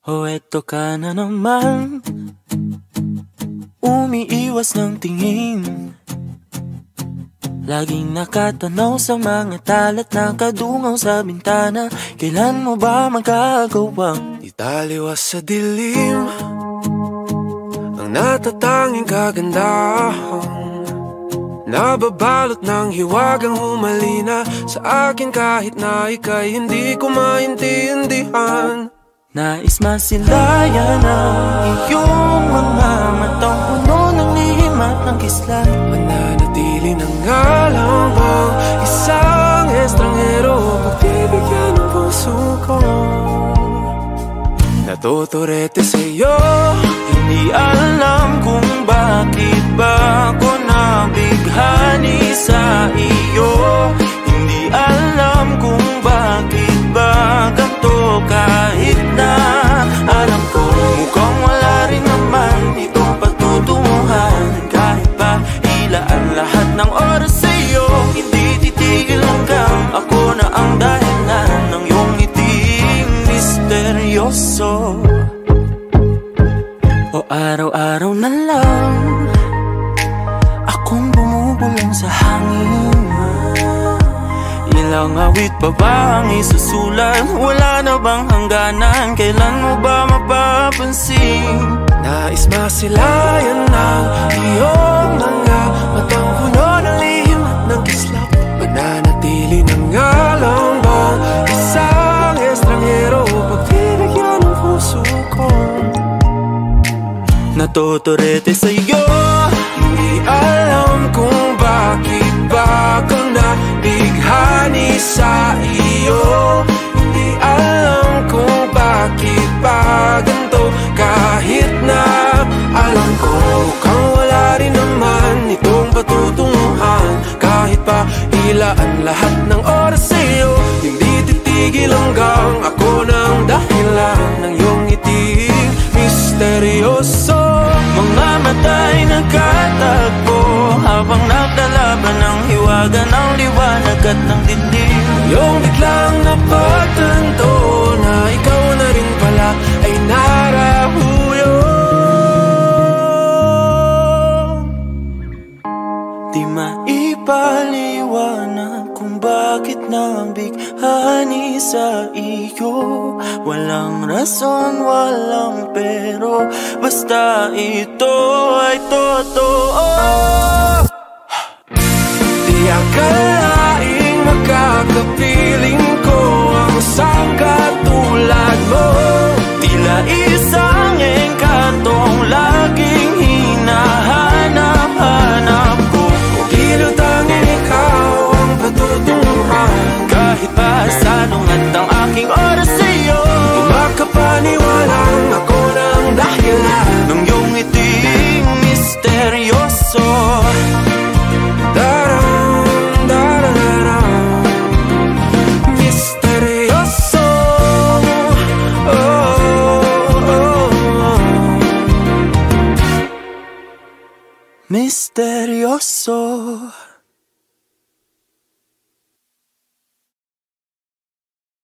Oh, eto ka na naman, umiiwas ng tingin, laging nakatanaw sa mga talat na kadungaw sa bintana. Kailan mo ba magagawang italiwas sa dilim ang natatanging kagandahan, nababalot ng hiwagang humalina sa akin kahit na ika'y hindi ko maintindihan. Nais masilayan ang iyong mga matang puno ng lihim at ng kislat. Mananatili ng ngalang bang isang estranghero, pagbibigyan ng puso ko. Natuturete sa'yo, hindi alam kung bakit ba ako nabighani sa iyo. Hindi alam kung bakit ba ganito, kahit na alam ko mukhang wala rin naman itong patutunguhan. Kahit pa ilaan lahat ng oras sa'yo, hindi titigil hanggang ako na ang dahilan ng iyong ngiting misteryoso. O araw-araw na lang akong bumubulong sa hangin. Ilang awit pa ba ang isusulat? Wala na bang hangganan? Kailan mo ba mapapansin? Nais masilayan ng iyong mga matang puno ng lihim at ng kislap. Mananatili ng ngalang bang isang estranghero, pagbibigyan ng puso ko. Natuturete sa'yo, hindi alam kung bakit ba ako nabighani sa iyo. Hindi alam kung bakit ba ganito, kahit na alam ko mukhang wala rin naman itong patutunguhan. Kahit pa ilaan lahat ng oras sa'yo, hindi titigil hanggang ako ng dahilan ng iyong ngiting misteryoso. mga mata'y nagkatagpo habang naglalaban ng hiwaga ng liwanag at ng dingding. Yung biglang napagtanto na ikaw na rin pala ay narahuyo. Di maipaliwanag kung bakit nabighani sa iyo. Walang rason, walang pero, basta ito ay totoo. Di akalaing makakapiling ko ang isang katulad mo. Tila isang engkantong laging hinahanap-hanap ko. Tila tanging ikaw ang patutunguhan. Kahit pa sanungat ang aking oras sa'yo, makapaniwalang ako ng dahilan ng iyong ngiting misteryoso. Misteryoso, Misteryoso.